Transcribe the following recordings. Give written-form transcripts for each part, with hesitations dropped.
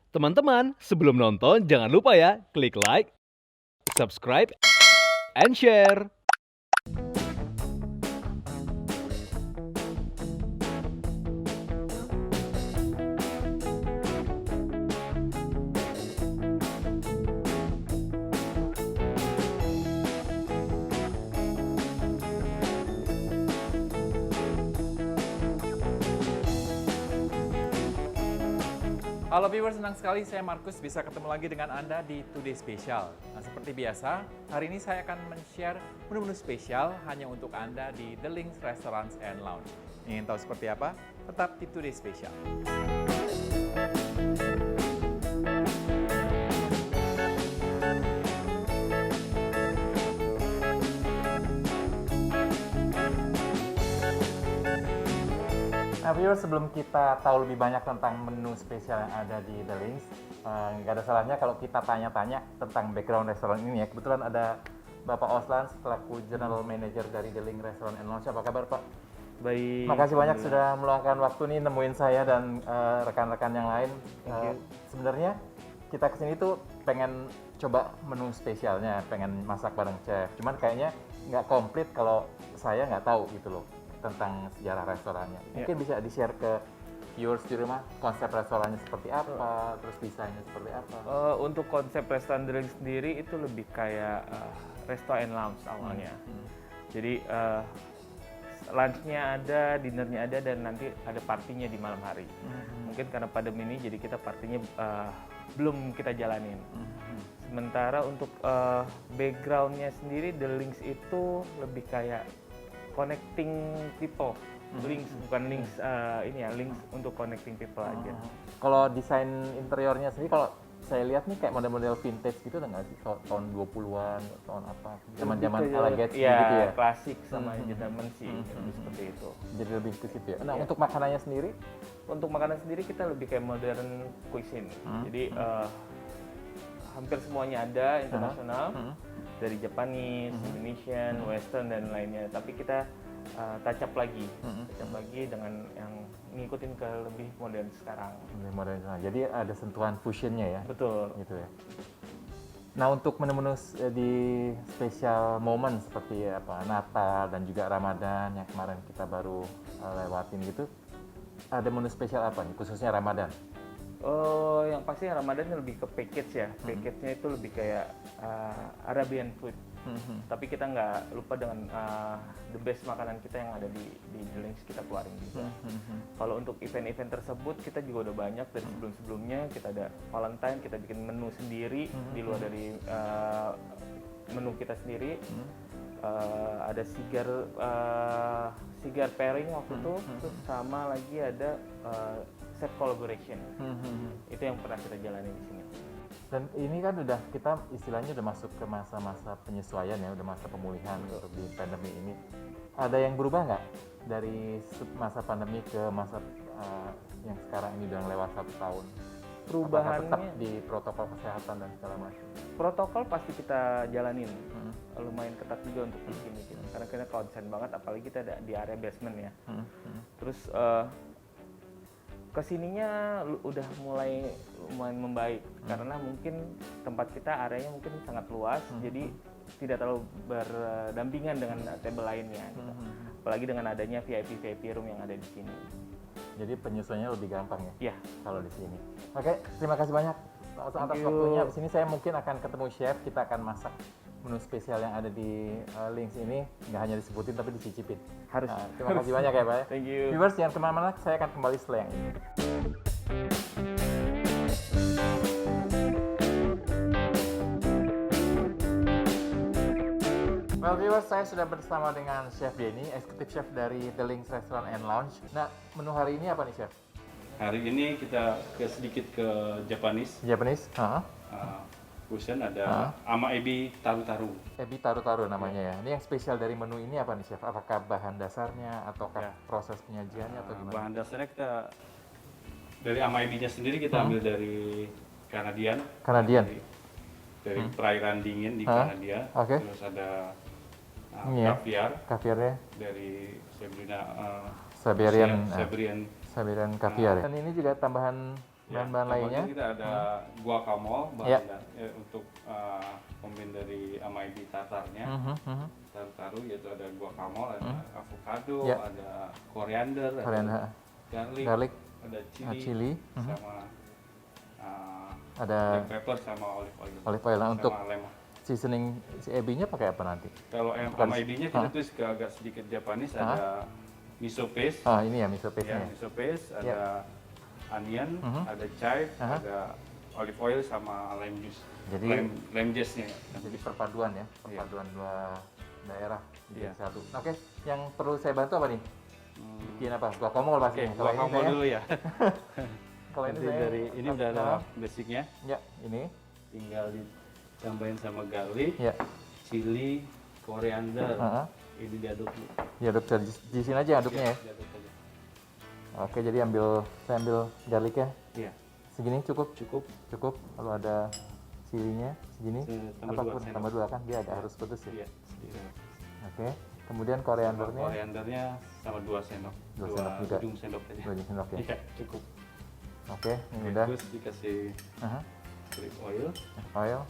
Teman-teman, sebelum nonton jangan lupa ya klik like, subscribe, and share. Halo viewers, senang sekali saya Markus bisa ketemu lagi dengan Anda di Today Special. Nah, seperti biasa, hari ini saya akan men-share menu-menu spesial hanya untuk Anda di The Links Restaurants and Lounge. Ingin tahu seperti apa? Tetap di Today Special. Nah, viewers, sebelum kita tahu lebih banyak tentang menu spesial yang ada di The Links, nggak ada salahnya kalau kita tanya-tanya tentang background restoran ini ya. Kebetulan ada Bapak Oslan selaku General Manager dari The Links Restaurant and Lounge. Apa kabar, Pak? Baik. Makasih banyak sudah meluangkan waktu nih nemuin saya dan rekan-rekan yang lain. Thank you. Sebenarnya kita kesini tuh pengen coba menu spesialnya, pengen masak bareng chef. Cuman kayaknya nggak komplit kalau saya nggak tahu gitu loh tentang sejarah restorannya. Mungkin bisa di-share ke viewers di rumah konsep restorannya seperti apa, terus desainnya seperti apa. Untuk konsep restoran The Links sendiri itu lebih kayak resto and lounge awalnya. Jadi lunchnya ada, dinnernya ada, dan nanti ada partinya di malam hari. Mungkin karena pandemi ini jadi kita partinya belum kita jalanin. Sementara untuk backgroundnya sendiri The Links itu lebih kayak connecting people. Links bukan links ini ya, links untuk connecting people aja. Kalau desain interiornya sendiri, kalau saya lihat nih kayak model-model vintage gitu nggak sih? Tahun 20-an, tahun apa? Zaman-zaman ala Gatsby ya, gitu ya? klasik sama gentleman sih, lebih seperti itu. Jadi lebih ke situ ya? Nah, untuk makanannya sendiri? Untuk makanan sendiri kita lebih kayak modern cuisine. Jadi hampir semuanya ada internasional, dari Japanese, Indonesian, Western dan lainnya. Tapi kita touch up lagi dengan yang ngikutin ke lebih modern sekarang. Lebih modern. Jadi ada sentuhan fusionnya ya? Betul. Gitu ya. Nah, untuk menu-menu di special moment seperti apa Natal dan juga Ramadan yang kemarin kita baru lewatin gitu, ada menu spesial apa nih khususnya Ramadan? Oh, yang pasti Ramadan lebih ke package ya. Package-nya itu lebih kayak Arabian food. Tapi kita nggak lupa dengan the best makanan kita yang ada di The Links kita keluarin juga. Kalau untuk event-event tersebut kita juga udah banyak dari sebelum-sebelumnya. Kita ada Valentine, kita bikin menu sendiri di luar dari menu kita sendiri. Ada cigar pairing waktu itu, terus sama lagi ada set collaboration. Itu yang pernah kita jalani di sini. Dan ini kan udah kita istilahnya udah masuk ke masa-masa penyesuaian ya, udah masa pemulihan untuk di pandemi ini. Ada yang berubah nggak dari masa pandemi ke masa yang sekarang ini udah lewat 1 tahun? Apakah tetap Perubahannya di protokol kesehatan dan segala macam? protokol pasti kita jalanin. Lumayan ketat juga untuk di sini gitu. Karena kita konsen banget, apalagi kita ada di area basement ya. Terus kesininya udah mulai lumayan membaik karena mungkin tempat kita areanya mungkin sangat luas, jadi tidak terlalu berdampingan dengan table lainnya gitu. Apalagi dengan adanya VIP room yang ada di sini. Jadi penyesuaiannya lebih gampang ya? Iya. Kalau di sini. Oke, terima kasih banyak atas waktunya. Di sini saya mungkin akan ketemu chef, kita akan masak menu spesial yang ada di Links ini. Nggak hanya disebutin tapi dicicipin. Harus. Terima kasih banyak ya Pak ya. Thank you. Viewers jangan kemana-mana, saya akan kembali setelah yang ini. Well viewers, saya sudah bersama dengan Chef Denny, Executive Chef dari The Links Restaurant and Lounge. Nah, menu hari ini apa nih Chef? Hari ini kita sedikit ke Japanese. Japanese? Fusion ada ama ebi taru-taru. Ebi taru-taru namanya ya. Ini yang spesial dari menu ini apa nih Chef? Apakah bahan dasarnya ataukah proses penyajiannya atau gimana? Bahan dasarnya kita dari ama ebinya sendiri kita ambil dari Kanadian. Kanadian? Dari perairan dingin di Kanada. Oke. Terus ada Ini ya, kaviar kaviarnya dari Siberian Siberian Siberian kaviar ya. Dan ini juga tambahan Bahan-bahan lainnya? Kita ada guacamole, Ya. untuk pembin dari MIB tartarnya. Tartaru yaitu ada guacamole, ada avocado, Ya. ada koriander, Koriander, ada garlic, garlic, ada chili, chili, sama ada black pepper sama olive oil. olive oil. Nah, untuk Sama lemon. seasoning si ebinya pakai apa nanti? Kalau Bukan- MIB-nya kita tulis ke agak sedikit Japanese, ada miso paste, Ah, ini ya miso ya, paste-nya. miso paste, Ya. ada onion, ada chive, Aha. ada olive oil sama lime juice. Jadi- lime juice-nya. Jadi perpaduan ya, perpaduan dua daerah Iya. jadi satu. Oke, yang perlu saya bantu apa nih? Bikin apa? Guacamole pasti. Oke, Kalau ini guacamole saya, dulu ya. kalau ini Nanti saya dari ini udah ada basicnya, Ya, ini. tinggal ditambahin sama garlic, Ya. chili, koriander. Heeh. Ini diaduk. Diaduk di sini aja aduknya ya. Diaduk aja. Oke, jadi saya ambil garlicnya. Iya, Segini cukup? cukup. Cukup. Kalau ada chilinya segini, Tambah apapun 2 sendok. tambah 2 kan dia agak harus pedes ya. Iya, sedikit. Oke. Kemudian koriandernya Koriandernya sama 2 sendok. 2 sendok juga. ujung sendok aja. 2 sendok ya. Iya, cukup. Oke, ini udah. Terus dikasih Aha. olive oil. Oil.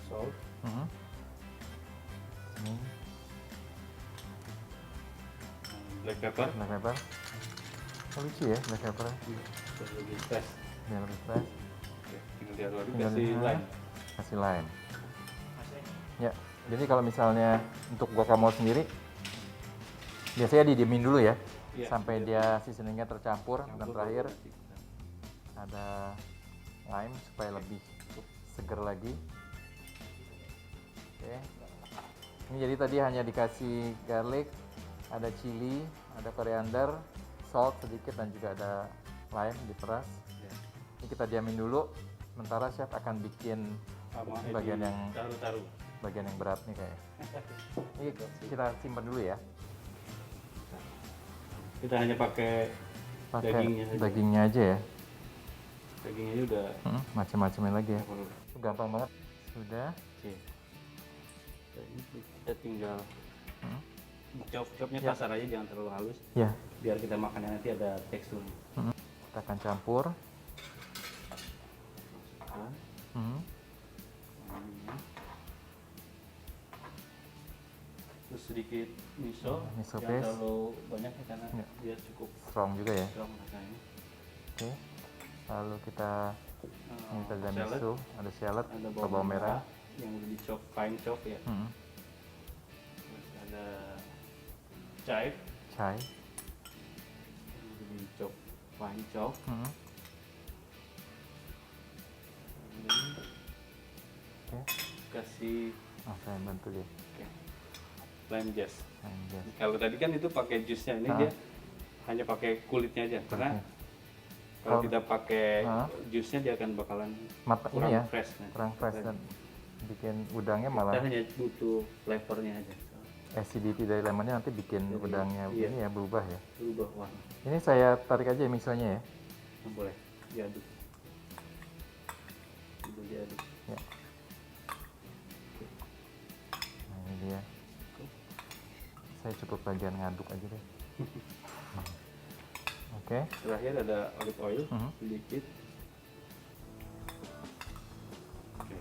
Salt. Mhm. Ini Black pepper. black pepper. Oh, lucu ya black pepper. Terus lebih fresh. Biar lebih fresh. Oke, tinggal diaduk-aduk, Tinggal kasih di- lime. Kasih lime. Ya, jadi kalau misalnya untuk guacamole sendiri, biasanya didiemin dulu ya, Iya, sampai dia seasoningnya tercampur, dan Campur terakhir baru nanti. ada lime supaya lebih seger lagi. Oke. Ini jadi tadi hanya dikasih garlic, ada chili, ada koriander, salt sedikit dan juga ada lime diperas. Ya. Ini kita diamin dulu. Sementara chef akan bikin Sama bagian ini yang taruh-taruh. bagian yang berat nih kayaknya. Ini kita simpan dulu ya. Kita hanya pakai Pakai dagingnya aja. dagingnya aja ya. Dagingnya ini udah Macam-macamnya lagi ya. perlu. Itu gampang banget. Sudah. Oke. Ini kita tinggal chopnya Ya. kasar aja, jangan terlalu halus. Ya. Biar kita makannya nanti ada tekstur. Kita akan campur. Hmm. Terus sedikit miso, Miso jangan paste. terlalu banyak ya, karena Ya. dia cukup Strong juga ya. strong rasanya. Oke. Lalu kita ini tadi ada Salad, miso, ada shallot, ada bawang merah. yang udah di chop, fine chop ya. Hmm. Terus ada chive Chai. yang udah di chop, fine chop. Hmm. Oke. Kasih Saya bantu dia. lime zest. Yes. Kalau tadi kan itu pakai jusnya, ini Ah. dia hanya pakai kulitnya aja. Karena kalau Kalau- kita pakai Ah. jusnya dia akan bakalan Mata kurang ini ya, fresh. Nah. kurang fresh dan bikin udangnya Kita malah hanya butuh flavornya aja. acidity dari lemonnya nanti bikin Jadi, udangnya iya. ini ya berubah ya. Berubah warna. Ini saya tarik aja misonya ya. Boleh diaduk. Boleh diaduk. Ya. Nah, ini dia. Saya cukup bagian ngaduk aja deh. Oke. Terakhir ada olive oil Mhm. sedikit. Oke.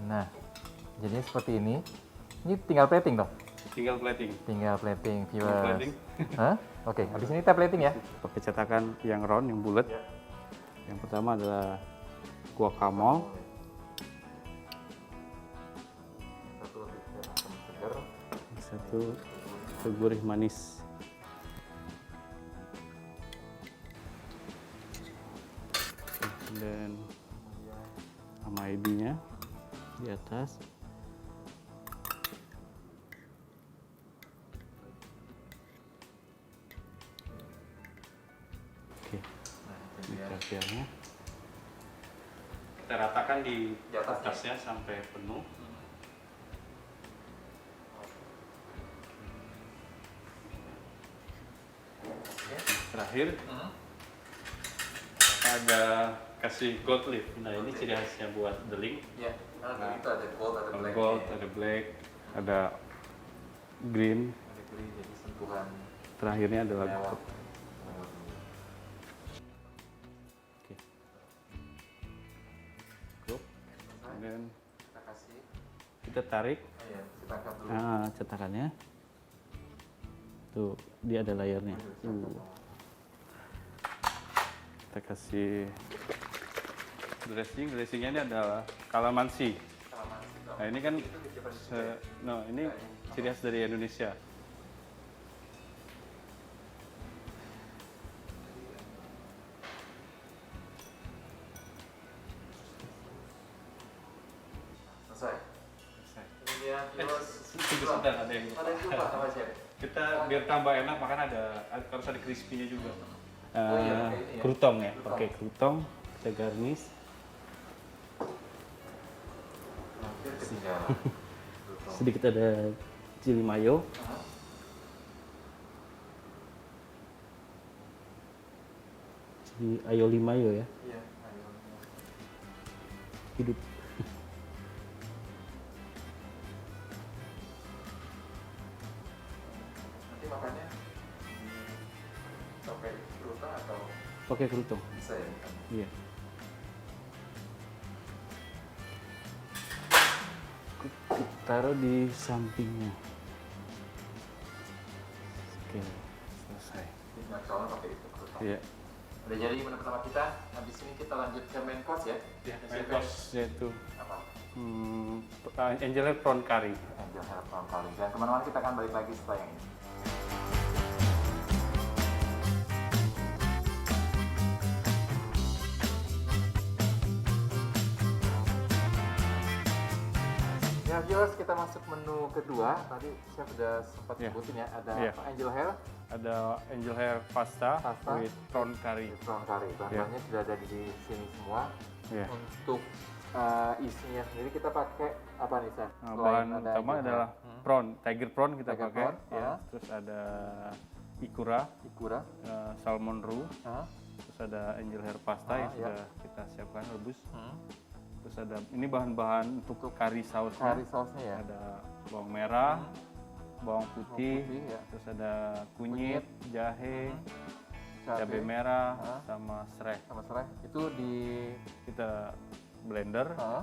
Nah, jadinya seperti ini. Ini tinggal plating dong. Tinggal plating. Tinggal plating, Tinggal viewers. plating. Hah? Oke, habis ini kita plating ya. Pakai cetakan yang round, yang bulat. Yang pertama adalah guacamole. Satu gurih manis. Dan sama ebinya di atas. Oke, ini kasihannya. Kita ratakan di atasnya sampai penuh. Terakhir ada kasih gold leaf. Nah ini ciri khasnya buat deling. Ya, Nah, itu ada gold, ada Ada gold, ada black, ada green. Ada green, jadi sentuhan terakhirnya adalah Lewat. oke. Cukup. Dan Kita kasih. kita tarik Iya, kita angkat dulu. cetakannya. Tuh, dia ada layarnya. Kita kasih dressingnya ini adalah kalamansi. Nah ini kan, ini ciri khas dari Indonesia. Selesai. Ini dia terus. Tunggu sebentar, ada yang Ada yang lupa sama chef. kita biar tambah enak, makanya harus ada crispy-nya juga. Oh iya, pakai ini ya? Krutong ya, Krutong. pakai krutong, kita garnish. Hampir ketinggalan. Sedikit ada chili mayo. Chili aioli mayo ya, Iya, ayo. hidup. Nanti makannya pakai kerupuk atau Pakai krutong. bisa ya? Iya. Taruh di sampingnya. Oke, selesai. Ini soalnya pakai itu kerupuk. Iya. Udah jadi menu pertama kita. Habis ini kita lanjut ke main course ya. Main course yaitu Apa? angel hair prawn curry. Angel hair prawn curry. Dan kemana-mana kita akan balik lagi setelah yang ini. Ya, viewers, kita masuk menu kedua. Tadi chef udah sempat Iya. sebutin ya, ada Iya. apa, angel hair, Ada angel hair pasta, Pasta. with prawn curry. prawn curry. Bahan-bahannya sudah ada di sini semua. Iya. Untuk isinya sendiri kita pakai apa nih, chef? Nah, Selain bahan ada utama angel adalah hair. prawn, tiger prawn kita Tiger pakai. prawn, Ya. ah. Terus ada ikura, ikura, salmon roux, ah, terus ada angel hair pasta yang iya. sudah kita siapkan rebus. Terus ada ini bahan-bahan untuk curry sausnya. curry sauce-nya ya. Ada bawang merah, bawang putih, putih, ya. terus ada kunyit, jahe, Cabai, cabai merah, Ah. sama serai. sama serai. Itu di Kita blender, ah,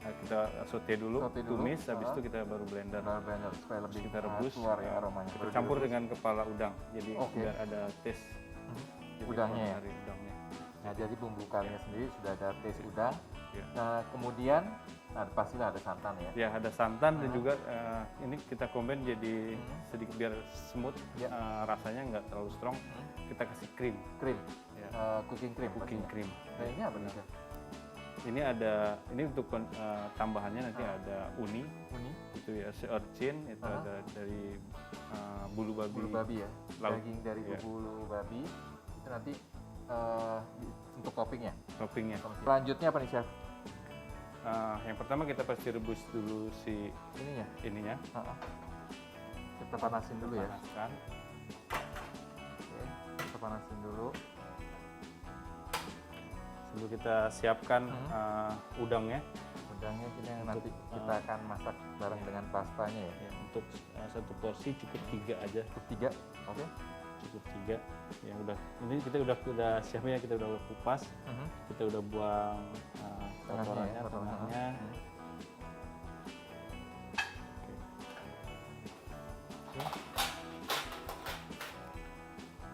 kita saute dulu, Saute dulu, tumis, habis ah. itu kita baru blender. blender supaya lebih Kita rebus, keluar ya aromanya. kita Baru campur direbus. dengan kepala udang, jadi Oke. biar ada taste. Jadi Udangnya ya? dari udangnya. Nah, jadi bumbu karinya sendiri sudah ada taste udang. Ya. Nah, kemudian pastilah ada santan ya. Ya, ada santan dan juga ini kita combine jadi sedikit biar smooth, Ya. rasanya nggak terlalu strong. Kita kasih krim, Krim, ya. cooking cream. cooking pastinya. cream. Nah, ini apa nih, chef? Ini untuk tambahannya nanti ada uni, Uni, itu ya searchin, itu Ah. ada dari bulu babi. bulu babi ya. Laut. Daging dari Ya. bulu babi. Itu nanti untuk toppingnya. Toppingnya. Selanjutnya apa nih, chef? Yang pertama kita pasti rebus dulu si Ininya. ininya, Ah. Kita panasin dulu ya. panaskan. Oke, kita panasin dulu. Sebelum kita siapkan udangnya. Udangnya ini yang nanti Untuk, kita akan masak bareng dengan pastanya ya. Ya, untuk satu porsi cukup 3 aja, Untuk 3, oke. cukup 3. Yang ini kita udah siapnya, kita udah kupas, kita udah buang kotorannya, ya, potongan. tengahnya.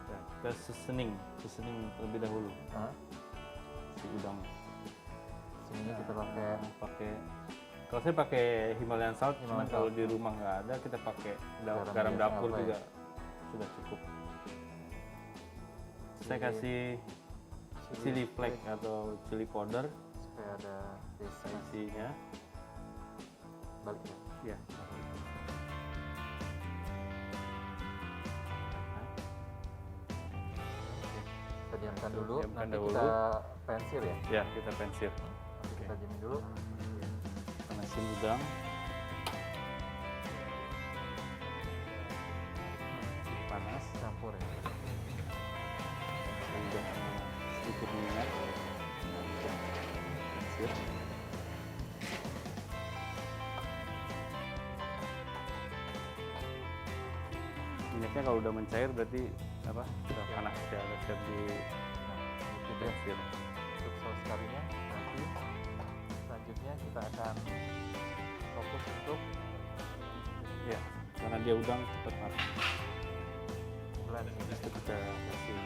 Ya, kita seasoning terlebih dahulu Hah? si udang. Sini kita pakai Kalau saya pakai Himalayan salt, cuman Himalayan kalau salt. di rumah nggak ada, kita pakai Garam garam biasa dapur apa ya? juga sudah cukup. Saya kasih chili flake atau chili powder supaya ada taste isinya. balik ya. Ya. Kita diamkan dulu, Diamkan nanti dahulu. kita pensil ya. Ya, kita pensir. Nanti kita diamin dulu. Panasin udang. Panas. Campur ya. Udang sedikit minyak. Pensir. Minyaknya kalau udah mencair berarti apa? Udah panas ya, udah siap di Gitu ya. tefir. Untuk saus karinya nanti selanjutnya kita akan fokus untuk Ya, karena dia udang cepat matang. blend ini. Itu kita kasih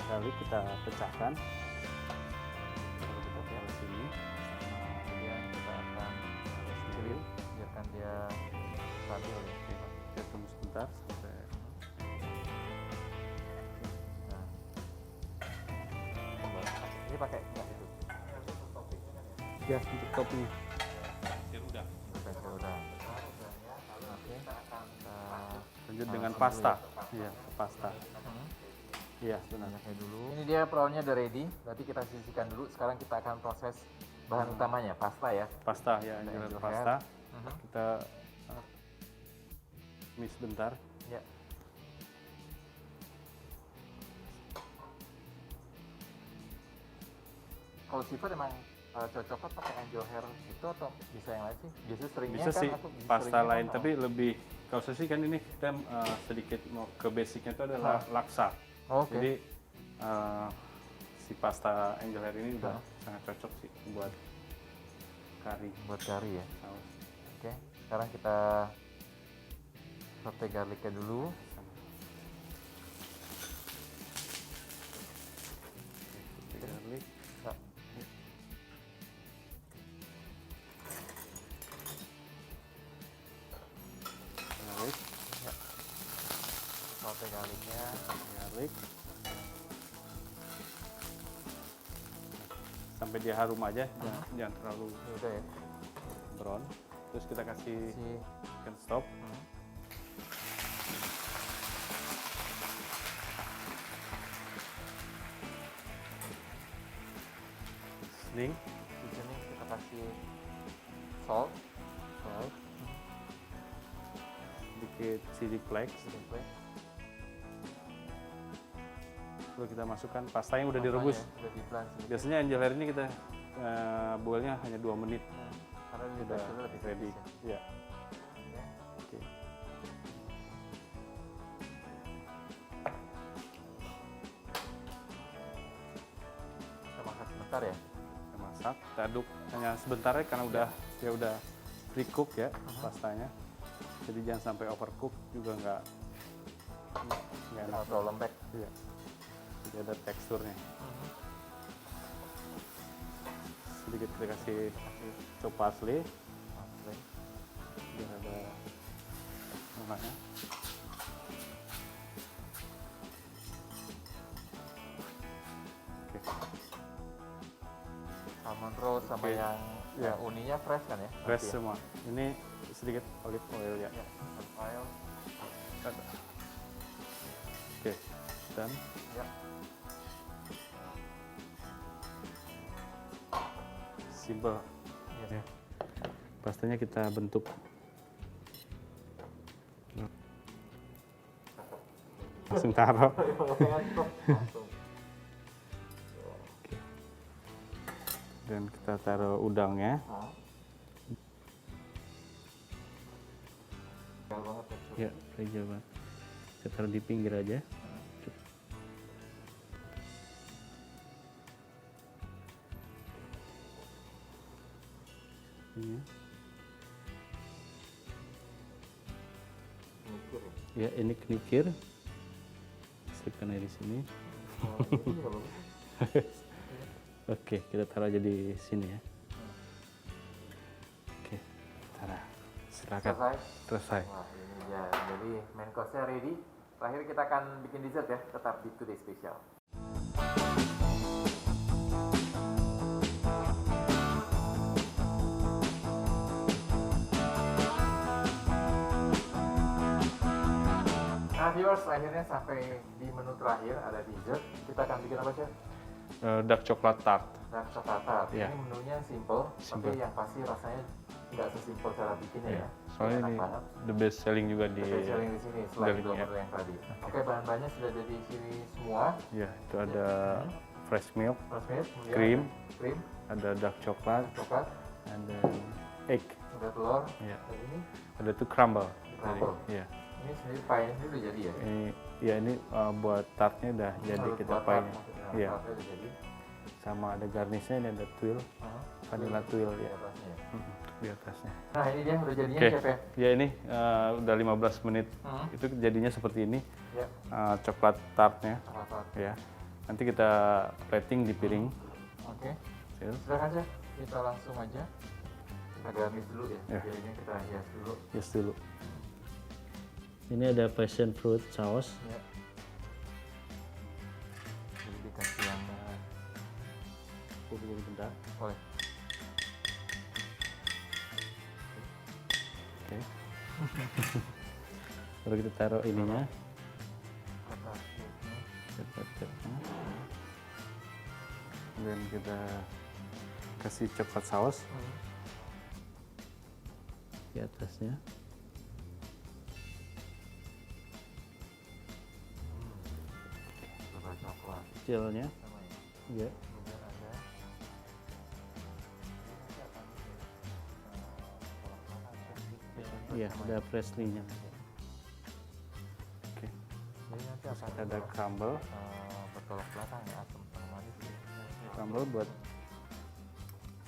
garlic, kita pecahkan. Lalu kita taruh sini. Kemudian kita akan Sedikit. biarkan dia stabil ya. Kita tunggu sebentar sampai Nah. Ini pakai nggak itu? ya untuk topping. Pakai udang. Oke. Lanjut Nah, dengan langsung pasta. dulu Iya, ke pasta. Iya, benar. Minyaknya dulu. Ini dia prawnnya udah ready. Berarti kita sisihkan dulu. Sekarang kita akan proses bahan utamanya, pasta ya. Pasta ya, Ada angel angel pasta. hair. Kita mix bentar. Ya. Kalau seafood emang cocoknya pakai angel hair itu atau bisa yang lain sih? Biasanya seringnya Bisa kan sih aku pasta seringnya lain, kan, tapi lebih kalau saya sih kan ini kita sedikit mau ke basicnya itu adalah laksa. Oke. Jadi si pasta angel hair ini udah sangat cocok sih buat kari buat kari ya. saus. Oke. Sekarang kita saute garlicnya dulu. Garlic. Nah, Garlic. saute garlicnya. Garlic. Sampai dia harum aja, jangan terlalu Ya udah ya. brown. Terus kita kasih Si chicken stock. Seasoning, seasoning kita kasih salt, salt, sedikit chili flakes. chili flakes. Lalu kita masukkan pasta yang udah Pastanya direbus. Udah di blend sedikit. Biasanya angel hair ini kita boilnya hanya 2 menit. Karena ini Udah teksturnya lebih ready. tipis Ya. ya. Oke. Oke. Kita masak sebentar ya. Kita masak, kita aduk hanya sebentar ya karena udah ya udah pre cook ya pastanya. Jadi jangan sampai overcook juga nggak enak. Jangan terlalu lembek. Iya. Jadi ada teksturnya. Sedikit kita kasih chop parsley Oke. biar ada warnanya. Oke. Salmon roll sama Oke. yang Ya. uninya fresh kan ya? Fresh Nanti ya? semua. Ini sedikit olive oil ya. Ya, olive oil. Oke. Dan Ya. simple. Iya. Pastanya kita bentuk. Langsung taruh. Langsung. Dan kita taruh udangnya. Nah. Gagal banget teksturnya. Ya, fragile banget. Kita taruh di pinggir aja. Ini. Mikir ya. Ya, ini kenikir. Selipkan aja di sini. Ini juga bagus. Oke, kita taruh aja di sini ya. Oke, taruh. Silakan. Selesai. Selesai. Wah, ini dia. Jadi main course-nya ready. Terakhir kita akan bikin dessert ya, tetap di Today Special. Nah viewers, akhirnya sampai di menu terakhir ada dessert. Kita akan bikin apa Chef? Dark coklat tart. Dark coklat tart. Iya. Ini menunya simple, Simple. tapi yang pasti rasanya nggak sesimpel cara bikinnya ya. Soalnya Enak ini banget. the best selling juga di. Best selling di sini selain dari dua ini ya. menu yang tadi. Oke, bahan-bahannya sudah ada di sini semua. Ya, itu ada fresh milk, Fresh milk, kemudian Krim. ada krim, ada dark coklat, coklat, and then egg. ada telur, Ya, dan ini ada tuh crumble. Crumble. Iya. Ini sendiri pie-nya sendiri udah jadi ya? Ini buat tartnya udah jadi Oh, kita buat pie-nya. tart maksudnya. Iya. Tartnya udah jadi. Sama ada garnishnya, ini ada tuil, vanilla tuil Di ya. atasnya ya. Di atasnya. Nah ini dia udah jadinya Oke. chef ya? Ya ini udah 15 menit. Itu jadinya seperti ini. Ya. Coklat tartnya Apa-apa. ya. Nanti kita plating di piring. Oke. Sil. Silakan chef, kita langsung aja. Kita garnish dulu ya. Ya. Jadinya kita hias dulu. Yes dulu. Ini ada passion fruit saus. Ya. Jadi dikasih yang Bubuk bentar. boleh. Oke. Baru kita taruh ininya. Kata ini. Coklat-coklatnya. Dan kita kasih coklat saus di atasnya. Coba coklat. Kecilnya. Sama ya. Ya. Kemudian ada Iya, ada Presley-nya. Oke. Jadi nanti Terus akan kita ada crumble. bertolak belakang ya, asam sama manis ya. Crumble buat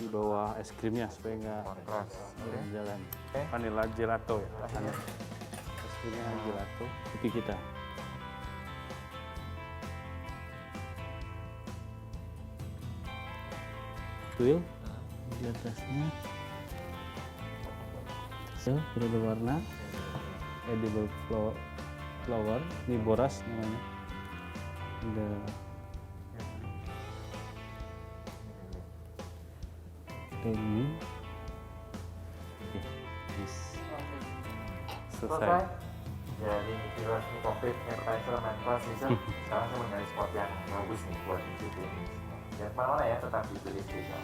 di bawah es krimnya supaya nggak Kontras. Oke. jalan-jalan. Oke. Vanilla gelato ya. Akhirnya. Es krimnya gelato. Kopi kita. Tuil di atasnya. So, sudah berwarna. Edible flower, ini boras namanya. Ada ini. Oke, yes. Selesai. Selesai. Jadi kita resmi komplit appetizer, main course, dessert. Sekarang saya mau nyari spot yang bagus nih buat isi ini semua. Jangan kemana-mana ya, tetap di Today Special.